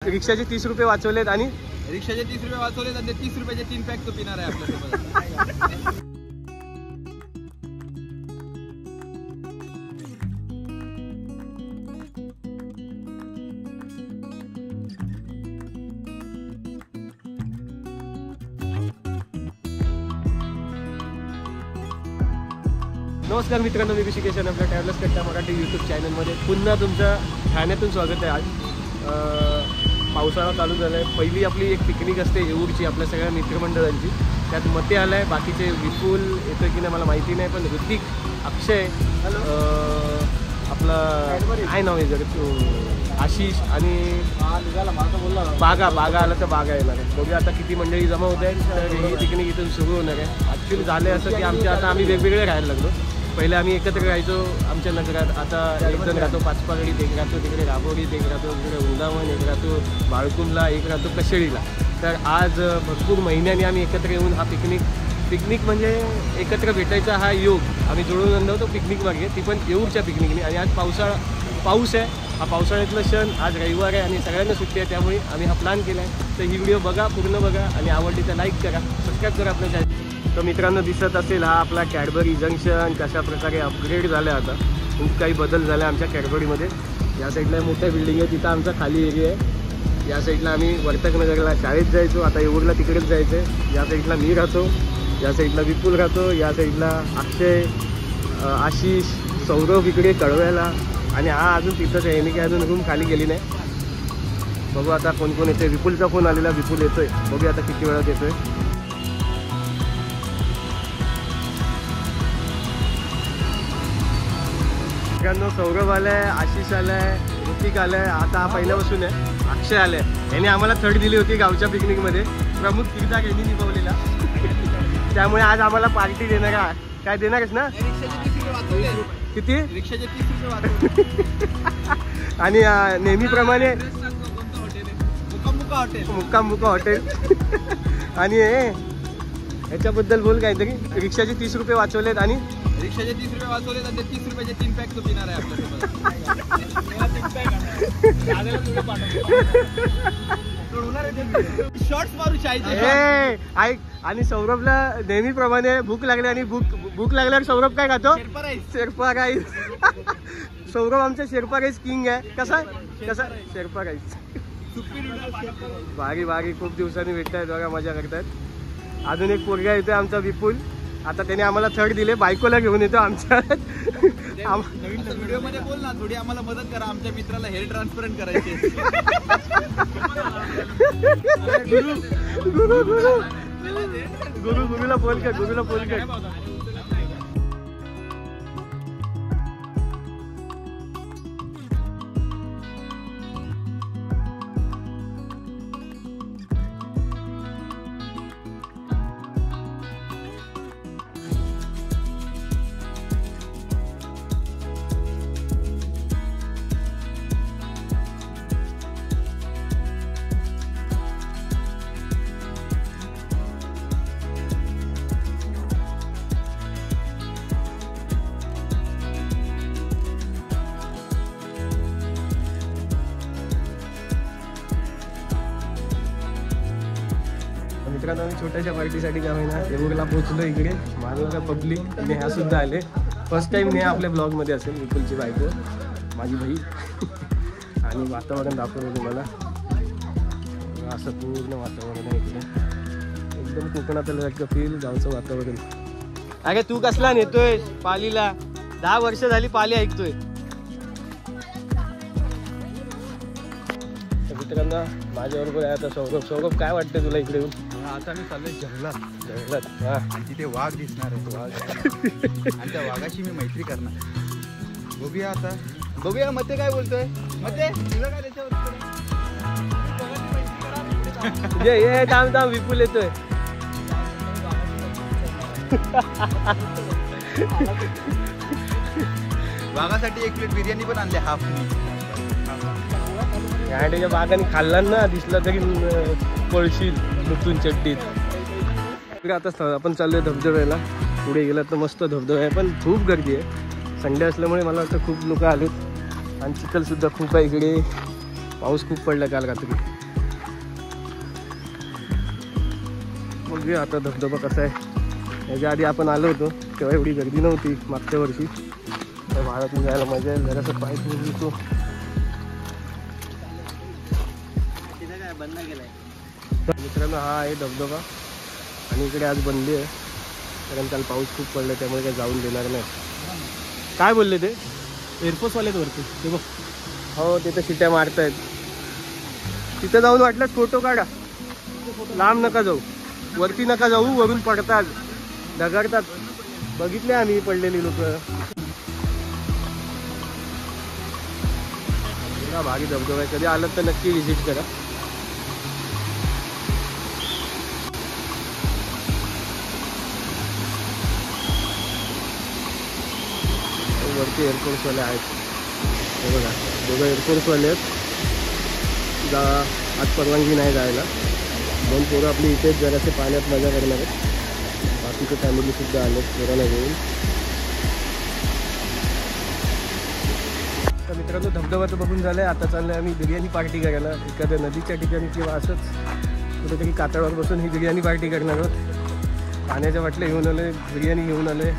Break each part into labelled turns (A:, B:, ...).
A: रिक्षाचे 30 रुपये वाचवलेत आणि
B: रिक्षाचे 30 रुपये वाचवलेत आणि 30 रुपयाचे 3 पॅक तो पिणार आहे आपल्यासोबत.
A: नमस्कार मित्रांनो, मी ऋषिकेश आपल्या ट्रॅव्हलर्स कट्टा मराठी यूट्यूब चॅनलमध्ये पुन्हा तुमचं ठाण्यातून स्वागत आहे. आज पावसाळा चालू झाला आहे. पहिली आपली एक पिकनिक असते येऊरची आपल्या सगळ्या मित्रमंडळांची. त्यात मते आला आहे, बाकीचे विपुल येतो की नाही मला माहिती नाही, पण ऋतिक, अक्षय, आपला काय नाव आहे जर आशिष आणि बागा आला तर बागा येणार आहे. बघूया आता किती मंडळी जमा होत आहे. तर ही पिकनिक इथून सुरू होणार आहे. ॲक्च्युली झालं असं की आम्ही वेगवेगळे राहायला लागलो. पहिले आम्ही एकत्र राहायचो आमच्या नगरात. आता एक जण राहतो पाचपागडीत, एक राहतो तिकडे राबोडीत, एक राहतो तिकडे वृंदावन, एक राहतो बाळकुंडला, एक राहतो कशेळीला. तर आज भरपूर महिन्यांनी आम्ही एकत्र येऊन हा पिकनिक म्हणजे एकत्र भेटायचा हा योग आम्ही जुळवून आणलो होतो पिकनिक मागे, ती पण येऊरच्या पिकनिकने. आणि आज पाऊस आहे. हा पावसाळ्यातलं क्षण, आज रविवार आहे आणि सगळ्यांना सुट्टी आहे, त्यामुळे आम्ही हा प्लॅन केला आहे. तर ही व्हिडिओ बघा, पूर्ण बघा आणि आवडली तर लाईक करा, सबस्क्राईब करा आपल्या चॅनल. तर मित्रांनो, दिसत असेल हा आपला कॅडबरी जंक्शन कशा प्रकारे अपग्रेड झालं. आता खूप काही बदल झाले आमच्या कॅडबरीमध्ये. या साईडला मोठ्या बिल्डिंग आहे, तिथं आमचा खाली एरिया आहे. या साईडला आम्ही वर्तकनगरला शाळेत जायचो, आता येऊरला तिकडेच जायचं आहे. या साईडला मी राहतो, या साईडला विपुल राहतो, या साईडला अक्षय, आशिष, सौरभ इकडे कळव्याला, आणि हा अजून तिथंच आहे. मी काय अजून रूम खाली गेली नाही. बघू आता कोण कोण येते. विपुलचा फोन आलेला, विपुल येतोय. बघूया आता किती वेळात येतोय. मित्रांनो, सौरभ आलाय, आशिष आलाय, ऋतिक आलाय, आता हा पहिल्यापासून आहे. अक्षय आलाय. यांनी आम्हाला थर्ड दिली होती गावच्या पिकनिकमध्ये. प्रमुख किरदार यांनी निभावलेला. त्यामुळे आज आम्हाला पार्टी देणार आहे. काय देणारच ना? किती? रिक्षाचे 30 रुपये वाचवले. आणि नेहमीप्रमाणे मुक्कामुका हॉटेल. आणि ह्याच्याबद्दल बोल काहीतरी. रिक्षाचे 30 रुपये वाचवलेत आणि
B: रिक्षाचे 30 रुपये वाचवलेत आणि 30 रुपयाचे 3 पॅक तो पिणार आहे आपल्यासोबत. शॉर्ट्स मारू चायचे.
A: ऐक, आणि सौरभला नेहमीप्रमाणे भूक लागली आणि भूक लागल्यावर सौरभ काय खातो? शेर्पा राईस. सौरभ आमचा शेर्पा राईस किंग आहे. कसा शेर्पा राईस. भारी खूप दिवसांनी भेटतायत बघा, मजा करतायत. अजून एक पोरगा येतोय आमचा विपुल. आता त्याने आम्हाला थर्ड दिले, बायकोला घेऊन येतो आमच्या.
B: व्हिडिओ मध्ये बोल ना, थोडी आम्हाला मदत करा. आमच्या मित्राला हेअर ट्रान्सपरंट करायचे.
A: गुरुला फोन कर. मित्रांनो, आम्ही छोट्याशा पार्टीसाठी काय होईना येऊरला पोहोचलो. इकडे माझं पब्लिक आणि ह्या सुद्धा आले. फर्स्ट टाइम ने आपल्या ब्लॉगमध्ये असेल. विपुलची बायको, माझी बहीण. आणि वातावरण दाखवलं तुम्हाला. असं पूर्ण वातावरण आहे इकडे, एकदम कोकणातलं फील, गावचं वातावरण. अरे तू कसला नेतोय पालीला? 10 वर्ष झाली पाली ऐकतोय. मित्रांना माझ्याबरोबर आहे आता सौरभ. काय वाटतं तुला इकडे येऊन?
B: आता मी चाललोय
A: जंगलात.
B: आणि तिथे वाघ दिसणार आहे. वाघ आणि त्या वाघाशी मी मैत्री करणार. बघूया मते काय बोलतोय. मते तुझं काय त्याच्यावर?
A: ये थांब, विपुल येतोय.
B: वाघासाठी 1 प्लेट बिर्याणी पण आणली हाफ.
A: त्याच्या बागाने खाल्ला ना, दिसला तरी पळशील लुटून चड्डीत. आता आपण चाललोय धबधब्याला. पुढे गेला तर मस्त धबधबा आहे, पण खूप गर्दी आहे. संडे असल्यामुळे मला वाटतं खूप लोक आलेत. आणि चिखलसुद्धा खूप आहे इकडे. पाऊस खूप पडला काल रात्री. बघूया आता धबधबा कसा आहे. याच्या आधी आपण आलो होतो तेव्हा एवढी गर्दी नव्हती मागच्या वर्षी. तर भाडातून जायला मजा येईल. जरासं पाय ठेवून येतो. मित्रांनो हा आहे धबधबा आणि इकडे आज बंदी आहे कारण काल पाऊस खूप पडला त्यामुळे काही जाऊन देणार नाही. काय बोलले ते एअरफोर्सवालेच वरती ते बघ. हो तिथे शिट्या मारतायत. तिथे जाऊन वाटलं फोटो काढा. लांब नका जाऊ. वरती नका जाऊ. वरून पडतात ढगाडतात. बघितले आम्ही पडलेली लोक. भारी धबधबा आहे. कधी आलं तर नक्की व्हिजिट करा. वरती एअरफोर्सवाले आहेत. हे बघा दोघं एअरफोर्सवाले आहेत. आज परवानगी नाही जायला. 2 पोरं आपली इथेच जरासे पाण्यात मजा करणार आहेत. बाकीचे फॅमिलीसुद्धा आले पोरांना घेऊन. तर मित्रांनो धबधबाचं बघून झालं आहे. आता चाललं आहे आम्ही बिर्याणी पार्टी करायला एखाद्या नदीच्या ठिकाणी किंवा असंच कुठेतरी कातळावर बसून ही बिर्याणी पार्टी करणार आहोत. पाण्याच्या बाटल्या घेऊन आले. बिर्याणी घेऊन आले.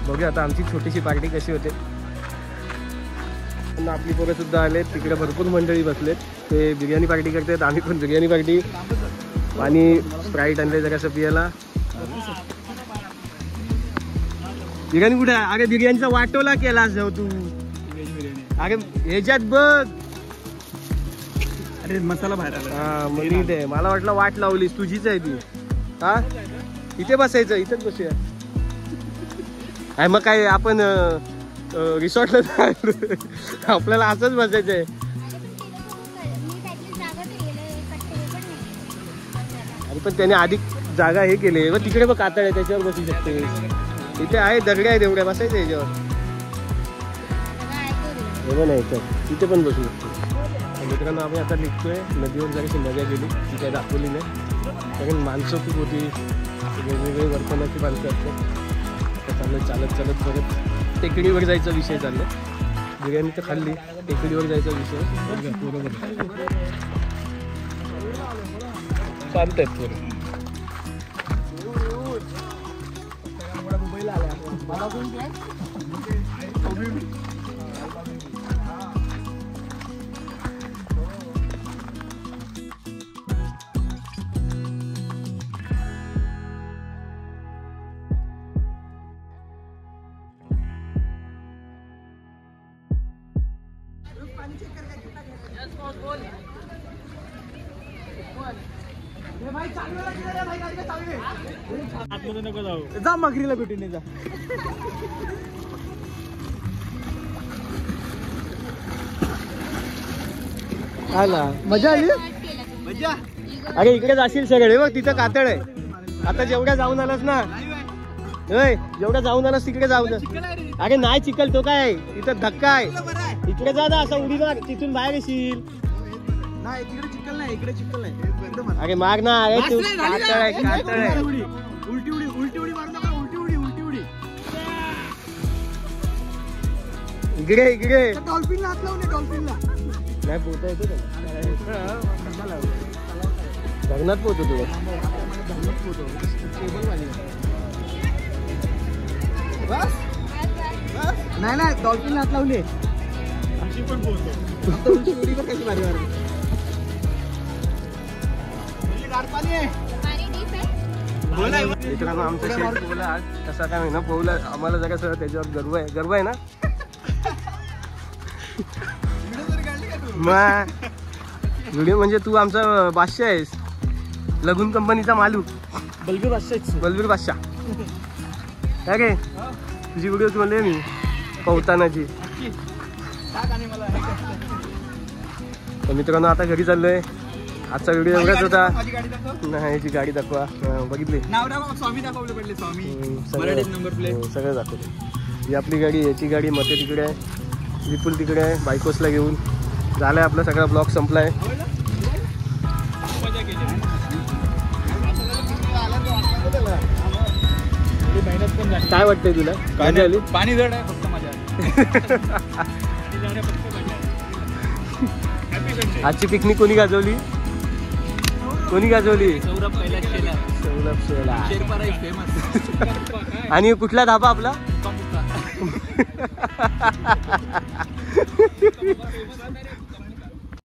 A: बघूया आता आमची छोटीशी पार्टी कशी होते. आपली पोरं सुद्धा आले. तिकडे भरपूर मंडळी बसलेत. ते बिर्याणी पार्टी करतात. आम्ही पण बिर्याणी पार्टी. पाणी स्प्राईट आणले जरासं पियाला. बिर्याणी कुठे आहे. अरे बिर्याणीचा वाटोला केलास जाऊ तू. अरे ह्याच्यात बघ.
B: अरे मसाला बाहेर आला.
A: हा मग इथे मला वाटलं वाट लावलीस तुझीच आहे ती. हा इथे बसायचं. इथेच बसूया. आहे मग काय आपण रिसॉर्टला जायला आपल्याला असंच बसायचं आहे. अरे पण त्याने आधी जागा हे केली. मग तिकडे बघ कातळ आहे त्याच्यावर बसू शकते. इथे आहे दगड्या आहेत एवढ्या बसायचं याच्यावर. एवढं नाही तर तिथे पण बसू शकतो. मित्रांनो आम्ही आता निघतोय. नदीवर जराशी मजा केली. ती काय दाखवली नाही कारण माणसं खूप होती. वेगवेगळे वर्तनाची माणसं असतात. चालत चालत चालत परत टेकडीवर जायचा विषय चालला. बिर्याणी तर खाल्ली. टेकडीवर जायचा विषय बरोबर. शांत आहेत थोडं. नको जाऊ. जा मगरीला भेटून ये जा. आला मजा आली. मजा. अरे इकडे जाशील सगळे बघ तिथं कातळ आहे. आता जेवढ्या जाऊन आलास ना जेवढ्या जाऊन आलास तिकडे जाऊ दे. अरे नाही चिखल तो काय इथं धक्का आहे. इकडे जा ना असा उडी मार तिथून बाहेर येशील.
B: नाही तिकडे चिखल नाही. इकडे चिखल नाही.
A: अरे माग ना. अरे तू कातळ आहे कातळ आहे.
B: उलटी उडी उलटी उडी मारू नका. उलटी उडी उलटी उडी.
A: इकडे इकडे
B: डॉल्फिनला हात लावून. डॉल्फिनला
A: नाही पोहता येतो धरणात पोहतो तू.
B: नाही नाही डॉल्फिनला हात लावले. अशी पण पोहतो. उलटी उडीवर कशी भारी मारली.
A: मित्रांनो आमचं शेत पोहला कसा काय ना पोहला. आम्हाला जरा सगळं त्याच्यावर गर्व आहे. गर्व आहे ना मग. व्हिडिओ म्हणजे तू आमचा बादशाह आहेस. लगून कंपनीचा मालूक
B: बलबीर बादशाह.
A: बलबीर बादशाह काय रे. तुझी व्हिडिओ म्हणले मी पोहतानाची. तर मित्रांनो आता घरी चाललोय. आजचा व्हिडिओ एवढाच होता. नाही याची गाडी दाखवा. बघितली सगळं दाखवलं. ही आपली गाडी. याची गाडी मते तिकडे आहे. विपुल तिकडे आहे बायकोसला घेऊन. झालाय आपला सगळा ब्लॉग संपलाय. काय वाटतंय तुला. काय आली
B: पाणी जड आहे फक्त. मजा
A: आजची पिकनिक कोणी गाजवली? कोणी गाजवली?
C: सौरभ
A: सोला.
C: Sherpa rice famous.
A: आणि कुठला धाबा आपला?